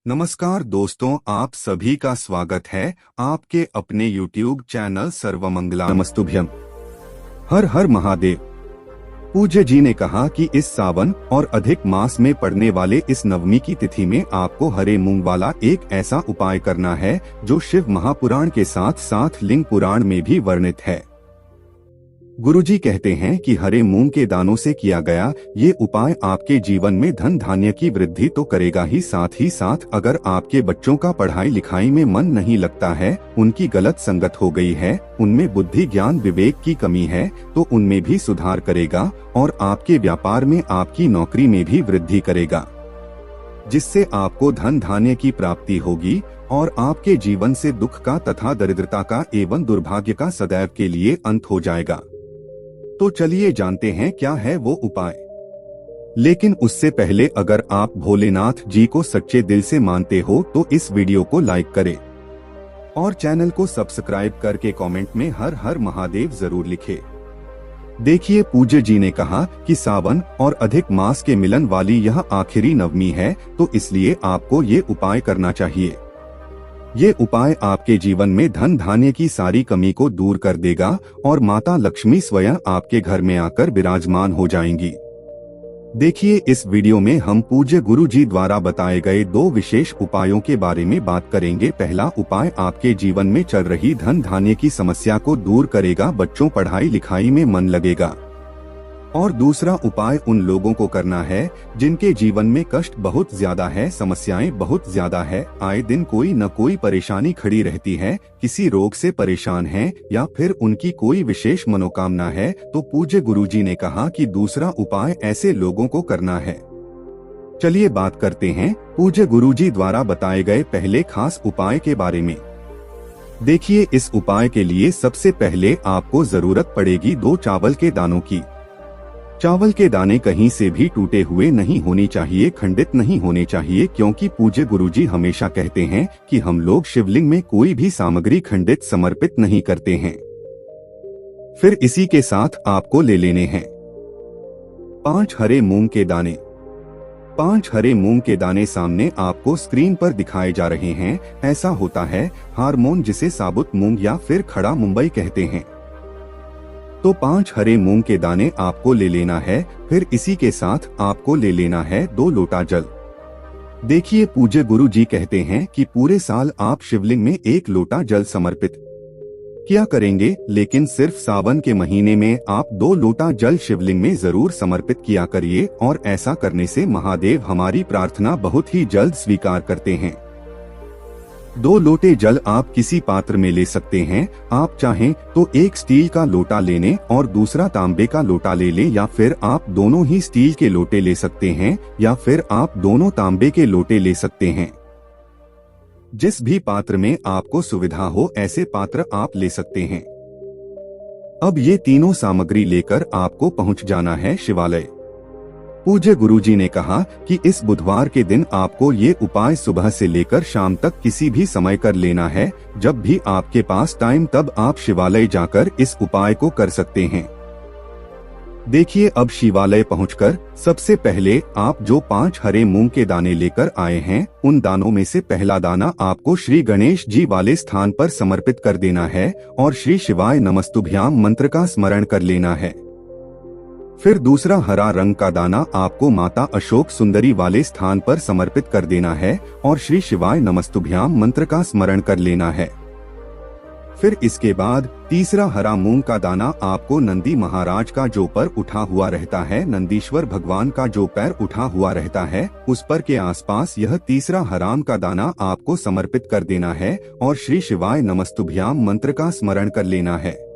नमस्कार दोस्तों, आप सभी का स्वागत है आपके अपने YouTube चैनल सर्वमंगला नमस्तुभ्यम। हर हर महादेव। पूज्य जी ने कहा कि इस सावन और अधिक मास में पड़ने वाले इस नवमी की तिथि में आपको हरे मूंग वाला एक ऐसा उपाय करना है जो शिव महापुराण के साथ साथ लिंग पुराण में भी वर्णित है। गुरुजी कहते हैं कि हरे मूंग के दानों से किया गया ये उपाय आपके जीवन में धन धान्य की वृद्धि तो करेगा ही साथ अगर आपके बच्चों का पढ़ाई लिखाई में मन नहीं लगता है, उनकी गलत संगत हो गई है, उनमें बुद्धि ज्ञान विवेक की कमी है, तो उनमें भी सुधार करेगा और आपके व्यापार में आपकी नौकरी में भी वृद्धि करेगा, जिससे आपको धन धान्य की प्राप्ति होगी और आपके जीवन से दुख का तथा दरिद्रता का एवं दुर्भाग्य का सदैव के लिए अंत हो जाएगा। तो चलिए जानते हैं क्या है वो उपाय। लेकिन उससे पहले अगर आप भोलेनाथ जी को सच्चे दिल से मानते हो तो इस वीडियो को लाइक करें और चैनल को सब्सक्राइब करके कमेंट में हर हर महादेव जरूर लिखें। देखिए, पूज्य जी ने कहा कि सावन और अधिक मास के मिलन वाली यह आखिरी नवमी है, तो इसलिए आपको ये उपाय करना चाहिए। ये उपाय आपके जीवन में धन धान्य की सारी कमी को दूर कर देगा और माता लक्ष्मी स्वयं आपके घर में आकर विराजमान हो जाएंगी। देखिए, इस वीडियो में हम पूज्य गुरु जी द्वारा बताए गए दो विशेष उपायों के बारे में बात करेंगे। पहला उपाय आपके जीवन में चल रही धन धान्य की समस्या को दूर करेगा, बच्चों पढ़ाई लिखाई में मन लगेगा। और दूसरा उपाय उन लोगों को करना है जिनके जीवन में कष्ट बहुत ज्यादा है, समस्याएं बहुत ज्यादा है, आए दिन कोई न कोई परेशानी खड़ी रहती है, किसी रोग से परेशान हैं या फिर उनकी कोई विशेष मनोकामना है, तो पूज्य गुरुजी ने कहा कि दूसरा उपाय ऐसे लोगों को करना है। चलिए बात करते हैं पूज्य गुरुजी द्वारा बताए गए पहले खास उपाय के बारे में। देखिए, इस उपाय के लिए सबसे पहले आपको जरूरत पड़ेगी 2 चावल के दानों की। चावल के दाने कहीं से भी टूटे हुए नहीं होने चाहिए, खंडित नहीं होने चाहिए, क्योंकि पूज्य गुरुजी हमेशा कहते हैं कि हम लोग शिवलिंग में कोई भी सामग्री खंडित समर्पित नहीं करते हैं। फिर इसी के साथ आपको ले लेने हैं 5 हरे मूंग के दाने। 5 हरे मूंग के दाने सामने आपको स्क्रीन पर दिखाए जा रहे हैं। ऐसा होता है हारमोन, जिसे साबुत मूंग या फिर खड़ा मुंबई कहते हैं। तो 5 हरे मूंग के दाने आपको ले लेना है। फिर इसी के साथ आपको ले लेना है 2 लोटा जल। देखिए, पूज्य गुरु जी कहते हैं कि पूरे साल आप शिवलिंग में 1 लोटा जल समर्पित किया करेंगे, लेकिन सिर्फ सावन के महीने में आप 2 लोटा जल शिवलिंग में जरूर समर्पित किया करिए और ऐसा करने से महादेव हमारी प्रार्थना बहुत ही जल्द स्वीकार करते हैं। 2 लोटे जल आप किसी पात्र में ले सकते हैं। आप चाहें तो एक स्टील का लोटा लेने और दूसरा तांबे का लोटा ले लें, या फिर आप दोनों ही स्टील के लोटे ले सकते हैं, या फिर आप दोनों तांबे के लोटे ले सकते हैं। जिस भी पात्र में आपको सुविधा हो ऐसे पात्र आप ले सकते हैं। अब ये तीनों सामग्री लेकर आपको पहुंच जाना है शिवालय। पूज्य गुरुजी ने कहा कि इस बुधवार के दिन आपको ये उपाय सुबह से लेकर शाम तक किसी भी समय कर लेना है। जब भी आपके पास टाइम तब आप शिवालय जाकर इस उपाय को कर सकते हैं। देखिए, अब शिवालय पहुंचकर सबसे पहले आप जो 5 हरे मूंग के दाने लेकर आए हैं, उन दानों में से पहला दाना आपको श्री गणेश जी वाले स्थान पर समर्पित कर देना है और श्री शिवाय नमस्तुभ्याम मंत्र का स्मरण कर लेना है। फिर दूसरा हरा रंग का दाना आपको माता अशोक सुंदरी वाले स्थान पर समर्पित कर देना है और श्री शिवाय नमस्तुभ्याम मंत्र का स्मरण कर लेना है। फिर इसके बाद तीसरा हरा मूंग का दाना आपको नंदी महाराज का जो पर उठा हुआ रहता है, नंदीश्वर भगवान का जो पैर उठा हुआ रहता है, उस पर के आसपास यह तीसरा हराम का दाना आपको समर्पित कर देना है और श्री शिवाय नमस्तुभ्याम मंत्र का स्मरण कर लेना है।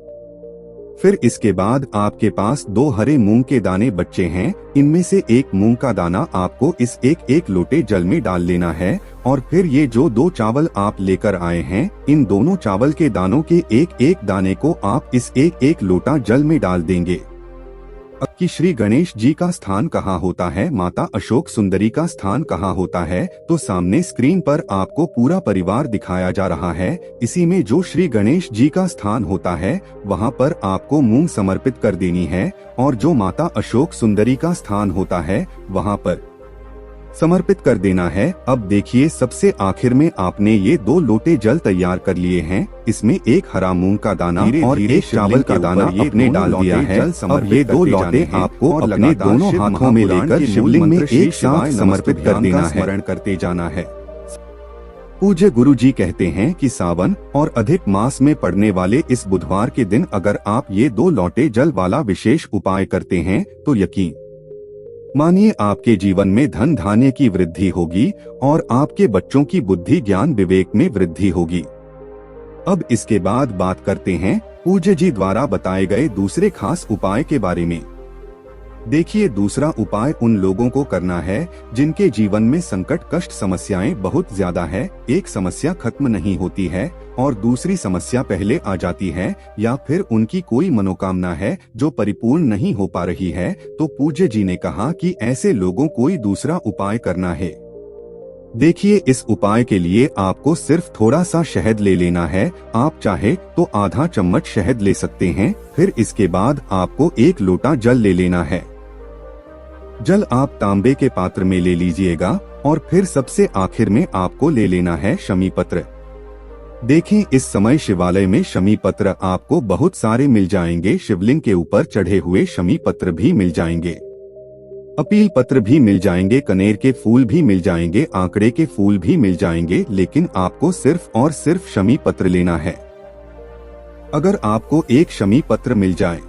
फिर इसके बाद आपके पास 2 हरे मूंग के दाने बचे हैं। इनमें से एक मूंग का दाना आपको इस एक लोटे जल में डाल लेना है और फिर ये जो 2 चावल आप लेकर आए हैं, इन दोनों चावल के दानों के एक दाने को आप इस एक लोटा जल में डाल देंगे। अब कि श्री गणेश जी का स्थान कहाँ होता है, माता अशोक सुंदरी का स्थान कहाँ होता है, तो सामने स्क्रीन पर आपको पूरा परिवार दिखाया जा रहा है। इसी में जो श्री गणेश जी का स्थान होता है वहाँ पर आपको मूंग समर्पित कर देनी है और जो माता अशोक सुंदरी का स्थान होता है वहाँ पर समर्पित कर देना है। अब देखिए, सबसे आखिर में आपने ये 2 लोटे जल तैयार कर लिए हैं। इसमें एक हरा मूंग का दाना और एक चावल का दाना आपने डाल दिया है। अब ये 2 लोटे आपको अपने दोनों हाथों में लेकर शिवलिंग में एक साथ समर्पित कर देना है, स्मरण करते जाना है। पूज्य गुरु जी कहते हैं कि सावन और अधिक मास में पड़ने वाले इस बुधवार के दिन अगर आप ये 2 लोटे जल वाला विशेष उपाय करते हैं तो यकीन मानिए आपके जीवन में धन धान्य की वृद्धि होगी और आपके बच्चों की बुद्धि ज्ञान विवेक में वृद्धि होगी। अब इसके बाद बात करते हैं पूज्य जी द्वारा बताए गए दूसरे खास उपाय के बारे में। देखिए, दूसरा उपाय उन लोगों को करना है जिनके जीवन में संकट कष्ट समस्याएं बहुत ज्यादा है। एक समस्या खत्म नहीं होती है और दूसरी समस्या पहले आ जाती है, या फिर उनकी कोई मनोकामना है जो परिपूर्ण नहीं हो पा रही है। तो पूज्य जी ने कहा कि ऐसे लोगों कोई दूसरा उपाय करना है। देखिए, इस उपाय के लिए आपको सिर्फ थोड़ा सा शहद ले लेना है। आप चाहे तो आधा चम्मच शहद ले सकते हैं। फिर इसके बाद आपको 1 लोटा जल ले लेना है। जल आप तांबे के पात्र में ले लीजिएगा और फिर सबसे आखिर में आपको ले लेना है शमी पत्र। देखें, इस समय शिवालय में शमी पत्र आपको बहुत सारे मिल जाएंगे। शिवलिंग के ऊपर चढ़े हुए शमी पत्र भी मिल जाएंगे, अपील पत्र भी मिल जाएंगे, कनेर के फूल भी मिल जाएंगे, आंकड़े के फूल भी मिल जाएंगे, लेकिन आपको सिर्फ और सिर्फ शमी पत्र लेना है। अगर आपको 1 शमी पत्र मिल जाए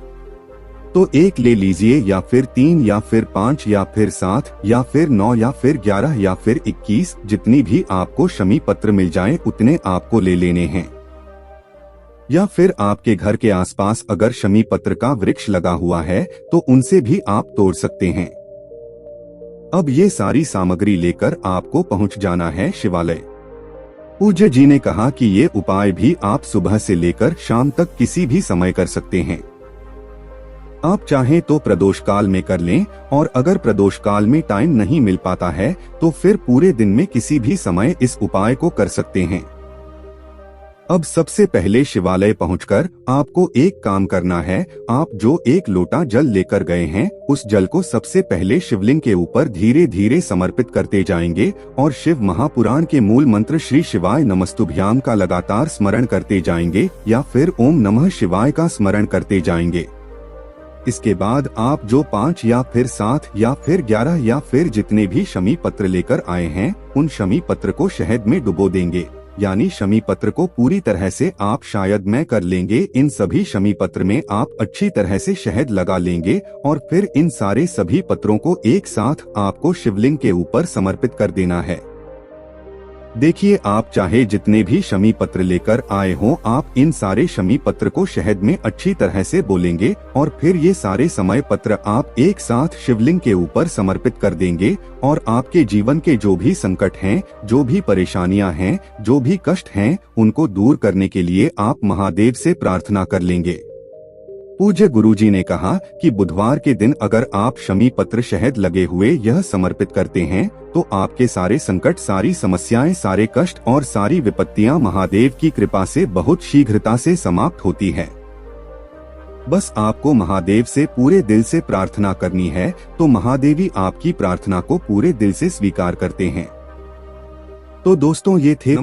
तो 1 ले लीजिए, या फिर 3 या फिर 5 या फिर 7 या फिर 9 या फिर 11 या फिर 21, जितनी भी आपको शमी पत्र मिल जाए उतने आपको ले लेने हैं। या फिर आपके घर के आसपास अगर शमी पत्र का वृक्ष लगा हुआ है तो उनसे भी आप तोड़ सकते हैं। अब ये सारी सामग्री लेकर आपको पहुंच जाना है शिवालय। पूज्य जी ने कहा कि ये उपाय भी आप सुबह से लेकर शाम तक किसी भी समय कर सकते हैं। आप चाहें तो प्रदोष काल में कर लें, और अगर प्रदोष काल में टाइम नहीं मिल पाता है तो फिर पूरे दिन में किसी भी समय इस उपाय को कर सकते हैं। अब सबसे पहले शिवालय पहुंचकर आपको एक काम करना है। आप जो 1 लोटा जल लेकर गए हैं उस जल को सबसे पहले शिवलिंग के ऊपर धीरे धीरे समर्पित करते जाएंगे और शिव महापुराण के मूल मंत्र श्री शिवाय नमस्तुभ्याम का लगातार स्मरण करते जाएंगे, या फिर ओम नमः शिवाय का स्मरण करते जाएंगे। इसके बाद आप जो 5 या फिर 7 या फिर 11 या फिर जितने भी शमी पत्र लेकर आए हैं उन शमी पत्र को शहद में डुबो देंगे। यानी शमी पत्र को पूरी तरह से आप शायद मैं कर लेंगे। इन सभी शमी पत्र में आप अच्छी तरह से शहद लगा लेंगे और फिर इन सारे सभी पत्रों को एक साथ आपको शिवलिंग के ऊपर समर्पित कर देना है। देखिए, आप चाहे जितने भी शमी पत्र लेकर आए हों, आप इन सारे शमी पत्र को शहद में अच्छी तरह से बोलेंगे और फिर ये सारे समय पत्र आप एक साथ शिवलिंग के ऊपर समर्पित कर देंगे। और आपके जीवन के जो भी संकट हैं, जो भी परेशानियां हैं, जो भी कष्ट हैं, उनको दूर करने के लिए आप महादेव से प्रार्थना कर लेंगे। पूज्य गुरुजी ने कहा कि बुधवार के दिन अगर आप शमी पत्र शहद लगे हुए यह समर्पित करते हैं तो आपके सारे संकट, सारी समस्याएं, सारे कष्ट और सारी विपत्तियां महादेव की कृपा से बहुत शीघ्रता से समाप्त होती है। बस आपको महादेव से पूरे दिल से प्रार्थना करनी है तो महादेवी आपकी प्रार्थना को पूरे दिल से स्वीकार करते हैं। तो दोस्तों, ये थे